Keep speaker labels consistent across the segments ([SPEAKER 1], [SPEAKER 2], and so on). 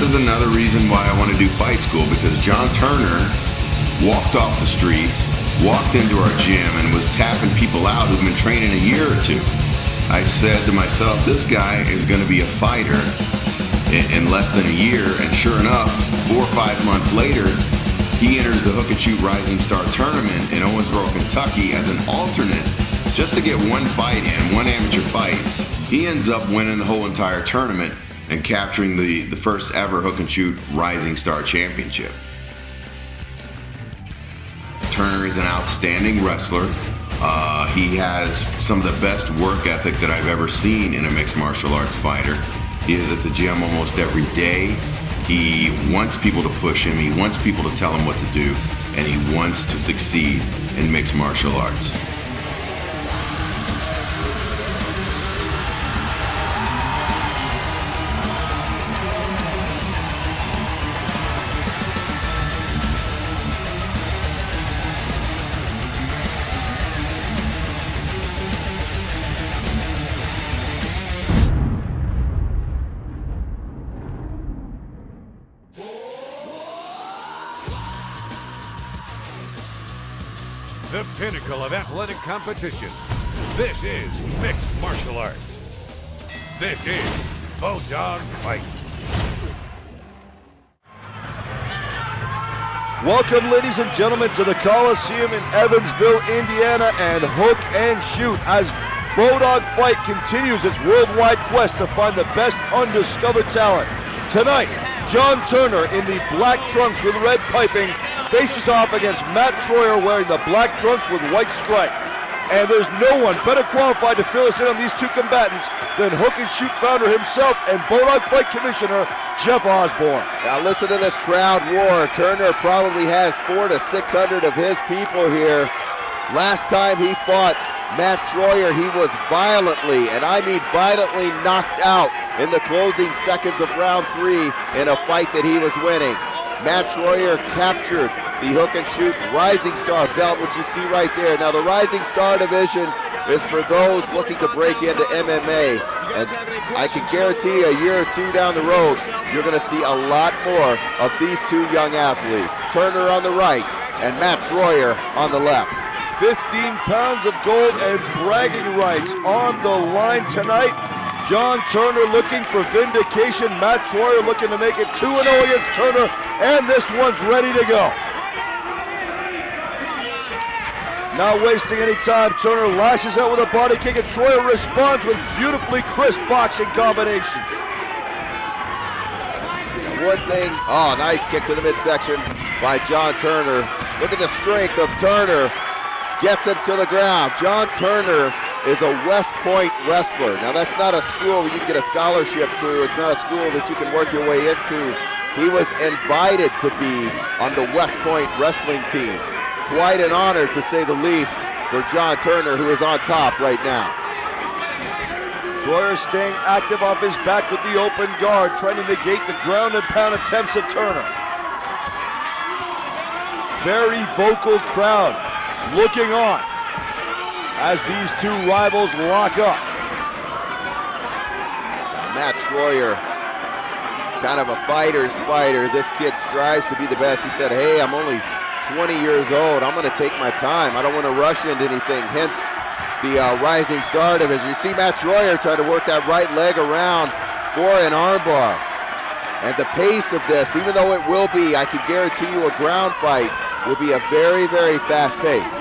[SPEAKER 1] is another reason why I want to do fight school, because John Turner walked off the streets, walked into our gym, and was tapping people out who've been training a year or two. I said to myself, this guy is going to be a fighter in less than a year, and sure enough, 4 or 5 months later, he enters the Hook and Shoot Rising Star Tournament in Owensboro, Kentucky as an alternate, just to get one fight in, one amateur fight. He ends up winning the whole entire tournament and capturing the first ever Hook and Shoot Rising Star Championship. Turner is an outstanding wrestler. He has some of the best work ethic that I've ever seen in a mixed martial arts fighter. He is at the gym almost every day. He wants people to push him, he wants people to tell him what to do, and he wants to succeed in mixed martial arts.
[SPEAKER 2] The pinnacle of athletic competition. This is mixed martial arts. This is Bodog Fight.
[SPEAKER 3] Welcome, ladies and gentlemen, to the Coliseum in Evansville, Indiana, and Hook and Shoot as Bodog Fight continues its worldwide quest to find the best undiscovered talent. Tonight, John Turner in the black trunks with red piping faces off against Matt Troyer wearing the black trunks with white stripe. And there's no one better qualified to fill us in on these two combatants than Hook and Shoot founder himself and Bodog Fight Commissioner Jeff Osborne.
[SPEAKER 4] Now listen to this crowd roar. Turner probably has 400 to 600 of his people here. Last time he fought Matt Troyer, he was violently, and I mean violently, knocked out in the closing seconds of round 3 in a fight that he was winning. Matt Troyer captured the Hook and Shoot Rising Star belt, which you see right there. Now the Rising Star division is for those looking to break into MMA. And I can guarantee a year or two down the road, you're going to see a lot more of these two young athletes. Turner on the right and Matt Troyer on the left.
[SPEAKER 3] 15 pounds of gold and bragging rights on the line tonight. John Turner looking for vindication. Matt Troyer looking to make it 2-0 against Turner, and this one's ready to go. Not wasting any time, Turner lashes out with a body kick, and Troyer responds with beautifully crisp boxing combinations.
[SPEAKER 4] One thing, oh, nice kick to the midsection by John Turner. Look at the strength of Turner. Gets him to the ground. John Turner is a West Point wrestler. Now that's not a school you can get a scholarship to. It's not a school that you can work your way into. He was invited to be on the West Point wrestling team. Quite an honor, to say the least, for John Turner, who is on top right now.
[SPEAKER 3] Troyer staying active off his back with the open guard, trying to negate the ground and pound attempts of Turner. Very vocal crowd looking on as these two rivals lock up.
[SPEAKER 4] Matt Troyer, kind of a fighter's fighter. This kid strives to be the best. He said, hey, I'm only 20 years old. I'm going to take my time. I don't want to rush into anything, hence the Rising Star division. You see Matt Troyer try to work that right leg around for an armbar. And the pace of this, even though it will be, I can guarantee you, a ground fight, will be a very, very fast pace.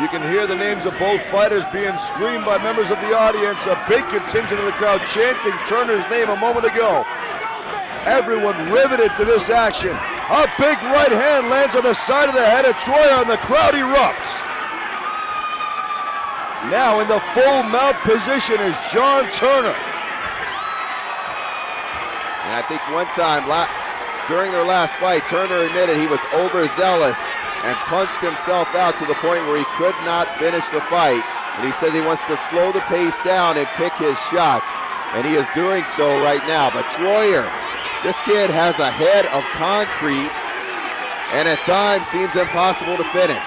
[SPEAKER 3] You can hear the names of both fighters being screamed by members of the audience. A big contingent of the crowd chanting Turner's name a moment ago. Everyone riveted to this action. A big right hand lands on the side of the head of Troyer, and the crowd erupts. Now in the full mount position is John Turner.
[SPEAKER 4] And I think one time during their last fight, Turner admitted he was overzealous and punched himself out to the point where he could not finish the fight. And he says he wants to slow the pace down and pick his shots. And he is doing so right now. But Troyer, this kid has a head of concrete and at times seems impossible to finish.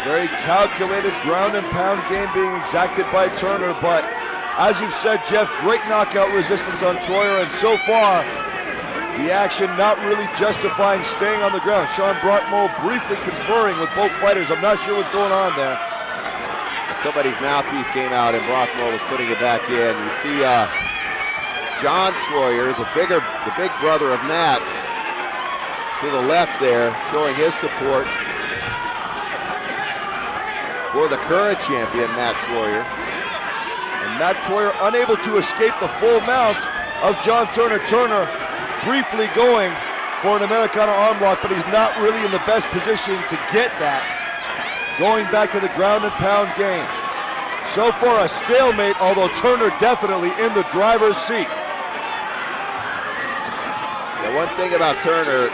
[SPEAKER 3] Very calculated ground and pound game being exacted by Turner, but As you've said, Jeff, great knockout resistance on Troyer, and so far, the action not really justifying staying on the ground. Sean Brockmo briefly conferring with both fighters. I'm not sure what's going on there.
[SPEAKER 4] Somebody's mouthpiece came out and Brockmo was putting it back in. You see John Troyer, the big brother of Matt, to the left there, showing his support for the current champion, Matt Troyer.
[SPEAKER 3] And Matt Troyer unable to escape the full mount of John Turner. Turner briefly going for an Americana arm lock, but he's not really in the best position to get that. Going back to the ground and pound game. So far a stalemate, although Turner definitely in the driver's seat.
[SPEAKER 4] Now one thing about Turner,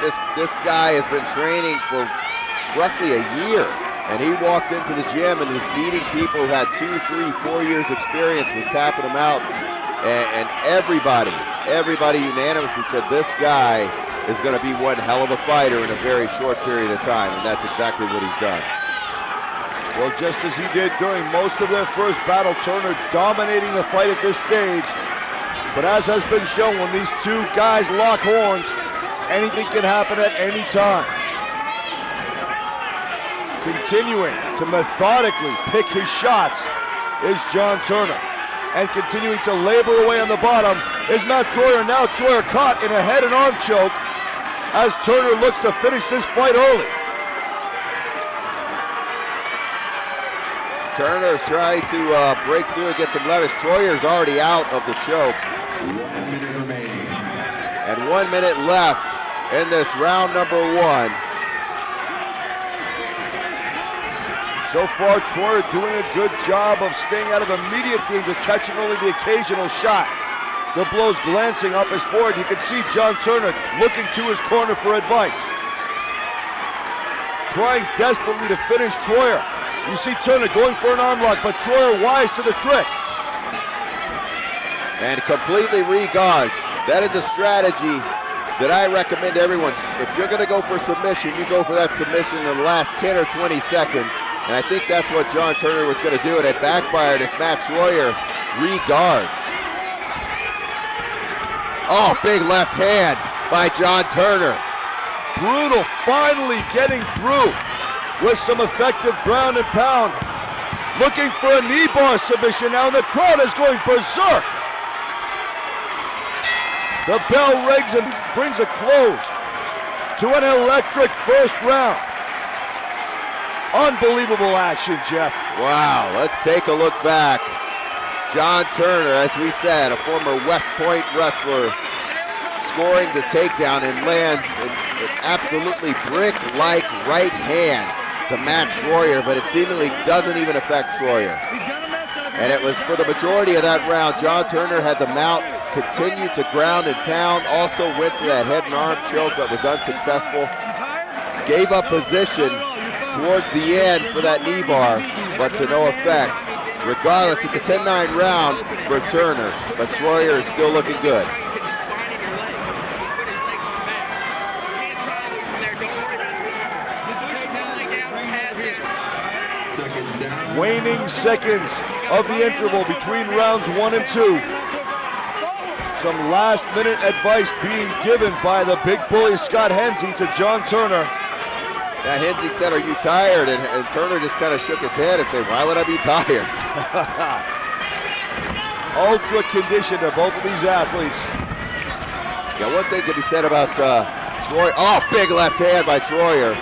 [SPEAKER 4] this guy has been training for roughly a year, and he walked into the gym and was beating people who had 2, 3, 4 years experience, was tapping them out, and everybody unanimously said this guy is going to be one hell of a fighter in a very short period of time, and that's exactly what he's done.
[SPEAKER 3] Well, just as he did during most of their first battle, Turner dominating the fight at this stage. But as has been shown, when these two guys lock horns, anything can happen at any time. Continuing to methodically pick his shots is John Turner. And continuing to labor away on the bottom is Matt Troyer. Now Troyer caught in a head and arm choke as Turner looks to finish this fight early.
[SPEAKER 4] Turner's trying to break through and get some leverage. Troyer's already out of the choke.
[SPEAKER 1] 1 minute remaining.
[SPEAKER 4] And 1 minute left in this round number 1.
[SPEAKER 3] So far, Troyer doing a good job of staying out of immediate danger, catching only the occasional shot. The blows glancing up his forehead. You can see John Turner looking to his corner for advice. Trying desperately to finish Troyer. You see Turner going for an arm lock, but Troyer wise to the trick.
[SPEAKER 4] And completely reguards. That is a strategy that I recommend to everyone. If you're going to go for submission, you go for that submission in the last 10 or 20 seconds. And I think that's what John Turner was going to do, and it backfired as Matt Troyer reguards. Oh, big left hand by John Turner.
[SPEAKER 3] Brutal, finally getting through with some effective ground and pound. Looking for a knee bar submission now, and the crowd is going berserk. The bell rings and brings a close to an electric first round. Unbelievable action, Jeff.
[SPEAKER 4] Wow, let's take a look back. John Turner, as we said, a former West Point wrestler, scoring the takedown and lands an absolutely brick-like right hand to Matt Troyer, but it seemingly doesn't even affect Troyer. And it was for the majority of that round. John Turner had the mount, continued to ground and pound, also went for that head and arm choke, but was unsuccessful. Gave up position towards the end for that knee bar, but to no effect. Regardless, it's a 10-9 round for Turner, but Troyer is still looking good.
[SPEAKER 3] Waning seconds of the interval between rounds 1 and 2. Some last-minute advice being given by the big bully Scott Hensey to John Turner.
[SPEAKER 4] Now Hensey said, "Are you tired?" And Turner just kind of shook his head and said, "Why would I be tired?"
[SPEAKER 3] Ultra conditioned are both of these athletes.
[SPEAKER 4] Yeah, one thing could be said about Troyer. Oh, big left hand by Troyer.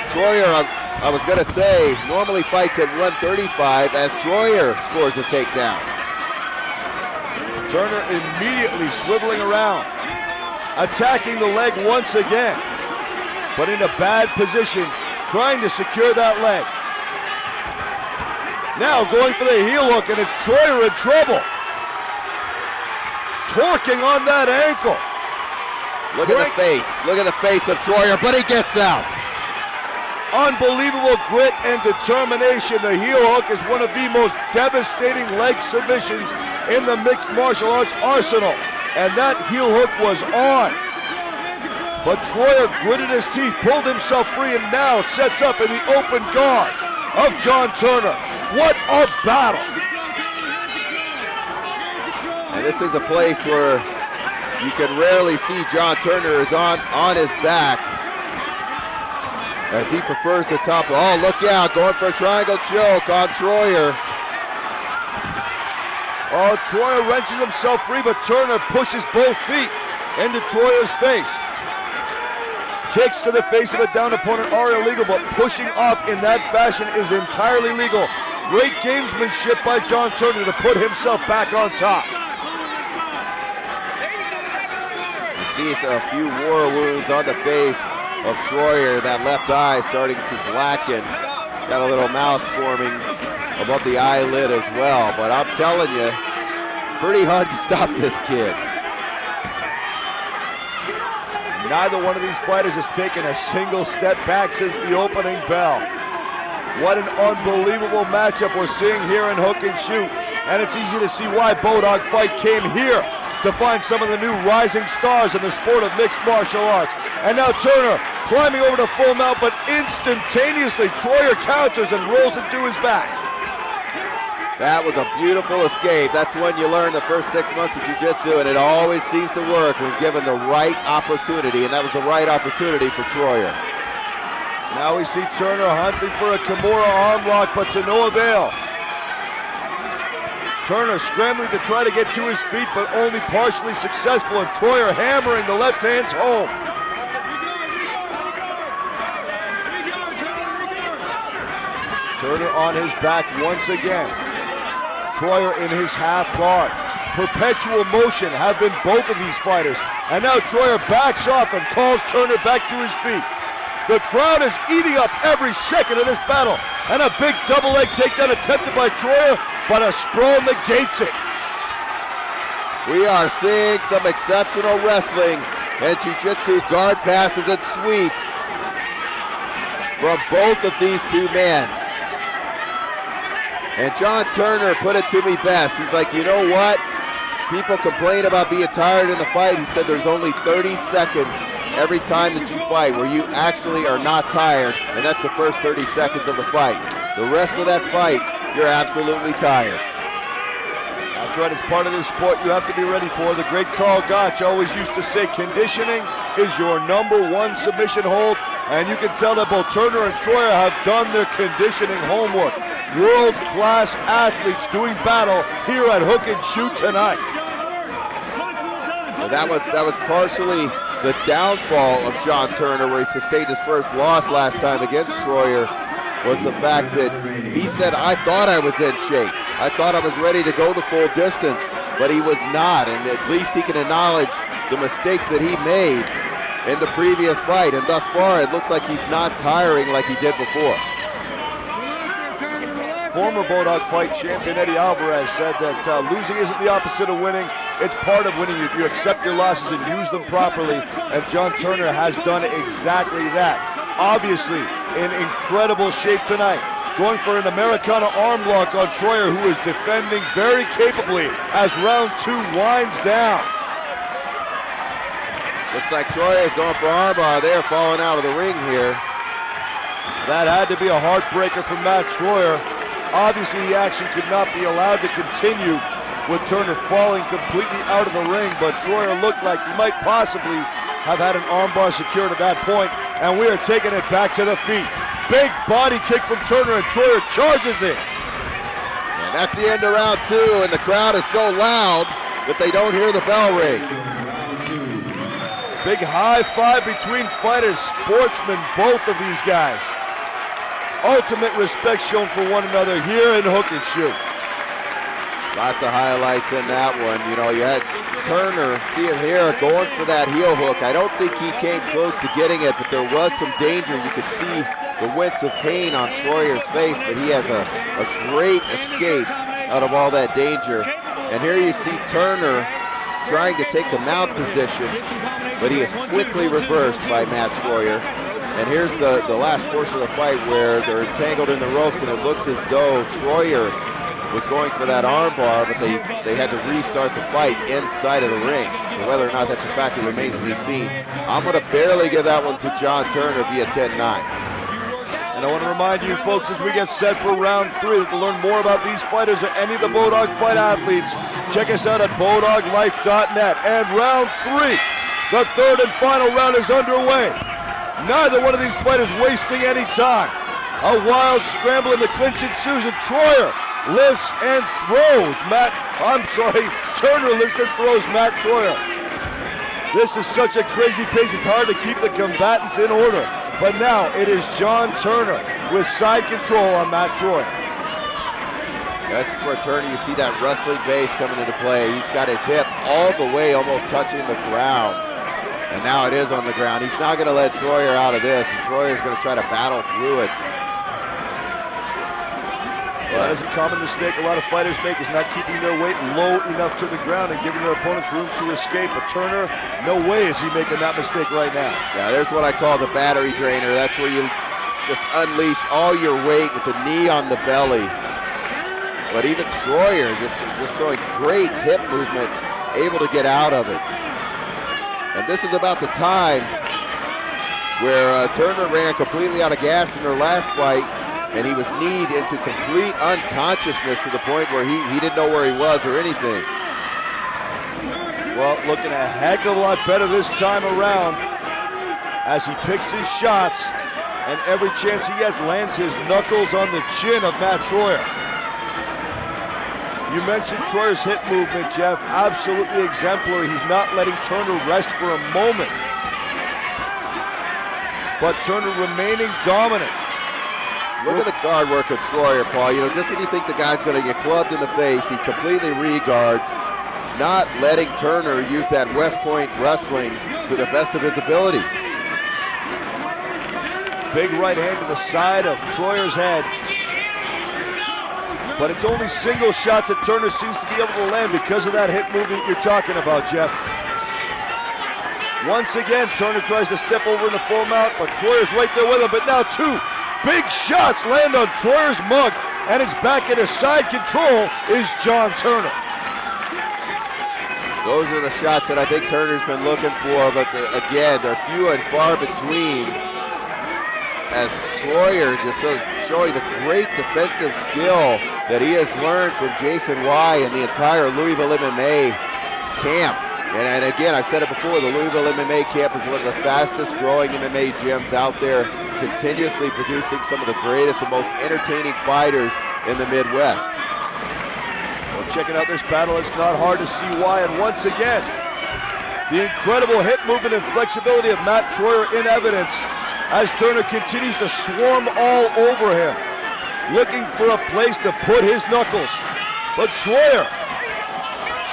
[SPEAKER 4] Troyer, I was going to say, normally fights at 135 as Troyer scores a takedown.
[SPEAKER 3] Turner immediately swiveling around, attacking the leg once again, but in a bad position, trying to secure that leg. Now going for the heel hook, and it's Troyer in trouble. Torquing on that ankle.
[SPEAKER 4] Look at the face. Look at the face of Troyer, but he gets out.
[SPEAKER 3] Unbelievable grit and determination. The heel hook is one of the most devastating leg submissions in the mixed martial arts arsenal. And that heel hook was on. But Troyer gritted his teeth, pulled himself free, and now sets up in the open guard of John Turner. What a battle.
[SPEAKER 4] And this is a place where you can rarely see John Turner is on his back, as he prefers the top. Oh, look out, going for a triangle choke on Troyer.
[SPEAKER 3] Oh, Troyer wrenches himself free, but Turner pushes both feet into Troyer's face. Kicks to the face of a down opponent are illegal, but pushing off in that fashion is entirely legal. Great gamesmanship by John Turner to put himself back on top.
[SPEAKER 4] You see a few war wounds on the face of Troyer. That left eye starting to blacken. Got a little mouse forming above the eyelid as well. But I'm telling you, pretty hard to stop this kid.
[SPEAKER 3] Neither one of these fighters has taken a single step back since the opening bell. What an unbelievable matchup we're seeing here in Hook and Shoot. And it's easy to see why Bodog Fight came here to find some of the new rising stars in the sport of mixed martial arts. And now Turner climbing over to full mount, but instantaneously Troyer counters and rolls into his back.
[SPEAKER 4] That was a beautiful escape. That's when you learn the first 6 months of jiu-jitsu, and it always seems to work when given the right opportunity, and that was the right opportunity for Troyer.
[SPEAKER 3] Now we see Turner hunting for a Kimura arm lock, but to no avail. Turner scrambling to try to get to his feet, but only partially successful, and Troyer hammering the left hands home. Turner on his back once again. Troyer in his half guard. Perpetual motion have been both of these fighters. And now Troyer backs off and calls Turner back to his feet. The crowd is eating up every second of this battle. And a big double leg takedown attempted by Troyer, but a sprawl negates it.
[SPEAKER 4] We are seeing some exceptional wrestling and jiu-jitsu guard passes and sweeps from both of these two men. And John Turner put it to me best. He's like, you know what? People complain about being tired in the fight. He said there's only 30 seconds every time that you fight where you actually are not tired, and that's the first 30 seconds of the fight. The rest of that fight, you're absolutely tired.
[SPEAKER 3] That's right, it's part of this sport you have to be ready for. The great Carl Gotch always used to say conditioning is your #1 submission hold, and you can tell that both Turner and Troyer have done their conditioning homework. World-class athletes doing battle here at Hook and Shoot tonight.
[SPEAKER 4] Well, that was partially the downfall of John Turner, where he sustained his first loss last time against Troyer, was the fact that he said, I thought I was in shape. I thought I was ready to go the full distance, but he was not, and at least he can acknowledge the mistakes that he made in the previous fight, and thus far it looks like he's not tiring like he did before.
[SPEAKER 3] Former Bodog Fight champion Eddie Alvarez said that losing isn't the opposite of winning, it's part of winning. You accept your losses and use them properly, and John Turner has done exactly that. Obviously in incredible shape tonight, going for an Americana arm lock on Troyer, who is defending very capably as round 2 winds down.
[SPEAKER 4] Looks like Troyer is going for armbar there, falling out of the ring here.
[SPEAKER 3] That had to be a heartbreaker for Matt Troyer. Obviously the action could not be allowed to continue with Turner falling completely out of the ring, but Troyer looked like he might possibly have had an armbar secured at that point, and we are taking it back to the feet. Big body kick from Turner, and Troyer charges it.
[SPEAKER 4] And that's the end of round 2, and the crowd is so loud that they don't hear the bell ring.
[SPEAKER 3] Big high five between fighters, sportsmen, both of these guys. Ultimate respect shown for one another here in Hook and Shoot.
[SPEAKER 4] Lots of highlights in that one. You know, you had Turner, see him here, going for that heel hook. I don't think he came close to getting it, but there was some danger. You could see the wince of pain on Troyer's face, but he has a great escape out of all that danger. And here you see Turner trying to take the mount position, but he is quickly reversed by Matt Troyer. And here's the last portion of the fight where they're entangled in the ropes, and it looks as though Troyer was going for that armbar, but they had to restart the fight inside of the ring. So whether or not that's a fact, it remains to be seen. I'm going to barely give that one to John Turner via 10-9.
[SPEAKER 3] And I want to remind you folks as we get set for round 3 that to learn more about these fighters or any of the Bodog Fight athletes, check us out at bodoglife.net. And round 3, the third and final round is underway. Neither one of these fighters wasting any time. A wild scramble in the clinch ensues, and Troyer lifts and throws Turner lifts and throws Matt Troyer. This is such a crazy pace, it's hard to keep the combatants in order. But now it is John Turner with side control on Matt Troyer.
[SPEAKER 4] This is where Turner, you see that wrestling base coming into play. He's got his hip all the way almost touching the ground. And now it is on the ground. He's not going to let Troyer out of this, and Troyer's going to try to battle through it.
[SPEAKER 3] Well, that is a common mistake a lot of fighters make, is not keeping their weight low enough to the ground and giving their opponents room to escape. But Turner, no way is he making that mistake right now.
[SPEAKER 4] Yeah, there's what I call the battery drainer. That's where you just unleash all your weight with the knee on the belly. But even Troyer just showing great hip movement, able to get out of it. And this is about the time where Turner ran completely out of gas in their last fight, and he was kneed into complete unconsciousness to the point where he didn't know where he was or anything.
[SPEAKER 3] Well, looking a heck of a lot better this time around as he picks his shots, and every chance he gets lands his knuckles on the chin of Matt Troyer. You mentioned Troyer's hip movement, Jeff. Absolutely exemplary. He's not letting Turner rest for a moment. But Turner remaining dominant.
[SPEAKER 4] Look at the guard work of Troyer, Paul. You know, just when you think the guy's going to get clubbed in the face, he completely re-guards, not letting Turner use that West Point wrestling to the best of his abilities.
[SPEAKER 3] Big right hand to the side of Troyer's head. But it's only single shots that Turner seems to be able to land because of that hip movement you're talking about, Jeff. Once again, Turner tries to step over in the full mount, but Troyer's right there with him. But now 2 big shots land on Troyer's mug, and it's back in his side control is John Turner.
[SPEAKER 4] Those are the shots that I think Turner's been looking for, but again, they're few and far between, as Troyer just showing the great defensive skill that he has learned from Jason Y and the entire Louisville MMA camp. And again, I've said it before, the Louisville MMA camp is one of the fastest growing MMA gyms out there, continuously producing some of the greatest and most entertaining fighters in the Midwest.
[SPEAKER 3] Well, checking out this battle, it's not hard to see why. And once again, the incredible hip movement and flexibility of Matt Troyer in evidence as Turner continues to swarm all over him, looking for a place to put his knuckles. But Troyer,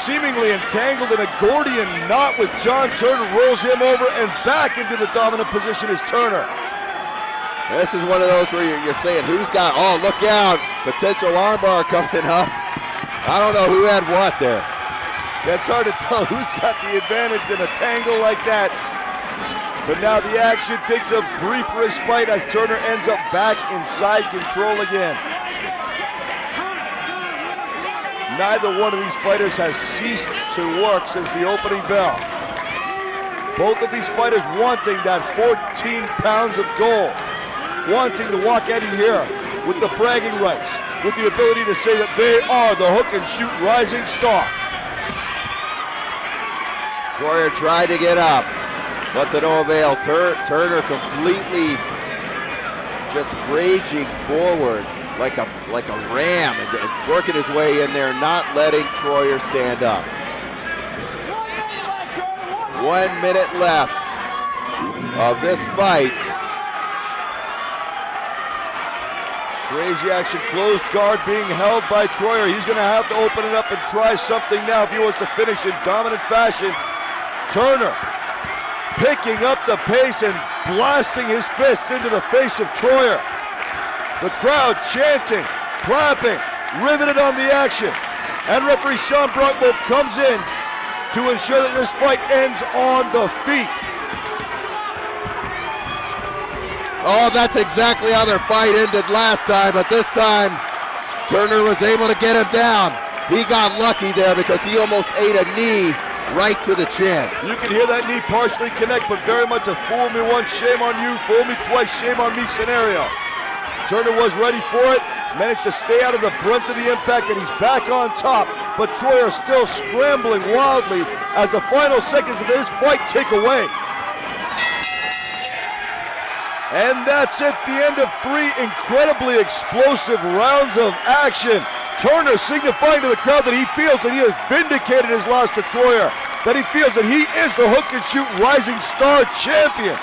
[SPEAKER 3] seemingly entangled in a Gordian knot with John Turner, rolls him over and back into the dominant position is Turner.
[SPEAKER 4] This is one of those where you're saying, who's got, oh, look out, potential armbar coming up. I don't know who had what there.
[SPEAKER 3] It's hard to tell who's got the advantage in a tangle like that. But now the action takes a brief respite as Turner ends up back in side control again. Neither one of these fighters has ceased to work since the opening bell. Both of these fighters wanting that 14 pounds of gold, wanting to walk out of here with the bragging rights, with the ability to say that they are the hook and shoot rising star.
[SPEAKER 4] Troyer tried to get up, but to no avail. Turner completely just raging forward like a ram and working his way in there, not letting Troyer stand up. 1 minute left of this fight.
[SPEAKER 3] Crazy action, closed guard being held by Troyer. He's going to have to open it up and try something now if he wants to finish in dominant fashion. Turner picking up the pace and blasting his fists into the face of Troyer. The crowd chanting, clapping, riveted on the action. And referee Sean Brockmo comes in to ensure that this fight ends on the feet.
[SPEAKER 4] Oh, that's exactly how their fight ended last time, but this time Turner was able to get him down. He got lucky there because he almost ate a knee right to the chin.
[SPEAKER 3] You can hear that knee partially connect, but very much a fool me once, shame on you, fool me twice, shame on me scenario. Turner was ready for it, managed to stay out of the brunt of the impact, and he's back on top. But Troyer still scrambling wildly as the final seconds of this fight tick away. And that's it, the end of 3 incredibly explosive rounds of action. Turner signifying to the crowd that he feels that he has vindicated his loss to Troyer, that he feels that he is the hook and shoot rising star champion.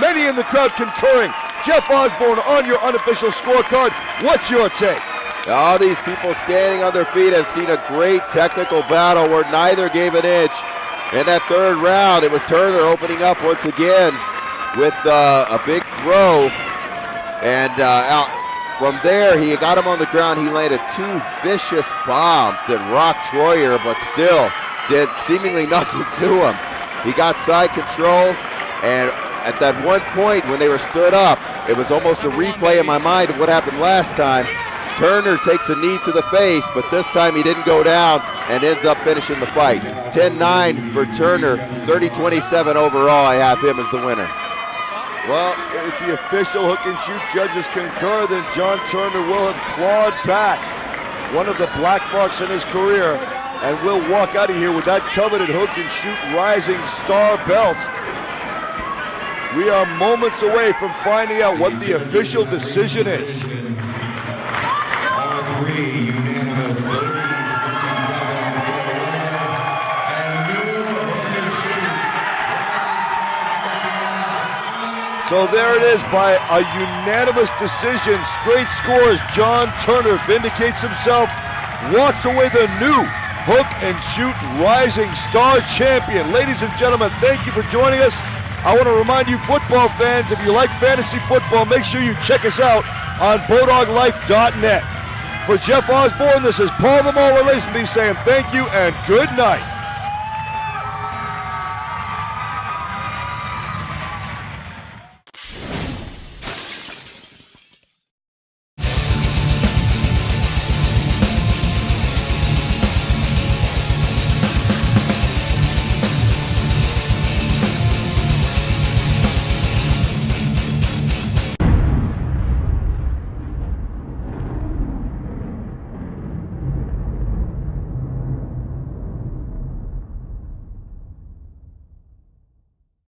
[SPEAKER 3] Many in the crowd concurring. Jeff Osborne on your unofficial scorecard. What's your take?
[SPEAKER 4] All these people standing on their feet have seen a great technical battle where neither gave an inch. In that third round, it was Turner opening up once again with a big throw. And from there, he got him on the ground. He landed 2 vicious bombs that rocked Troyer, but still did seemingly nothing to him. He got side control, and at that one point when they were stood up, it was almost a replay in my mind of what happened last time. Turner takes a knee to the face, but this time he didn't go down and ends up finishing the fight. 10-9 for Turner, 30-27 overall. I have him as the winner.
[SPEAKER 3] Well, if the official hook and shoot judges concur, then John Turner will have clawed back one of the black marks in his career and will walk out of here with that coveted hook and shoot rising star belt. We are moments away from finding out what the official decision is. So there it is, by a unanimous decision, straight scores. John Turner vindicates himself, walks away the new hook and shoot rising star champion. Ladies and gentlemen, thank you for joining us. I want to remind you football fans, if you like fantasy football, make sure you check us out on BodogLife.net. For Jeff Osborne, this is Paul the Mole Lazenby saying thank you and good night.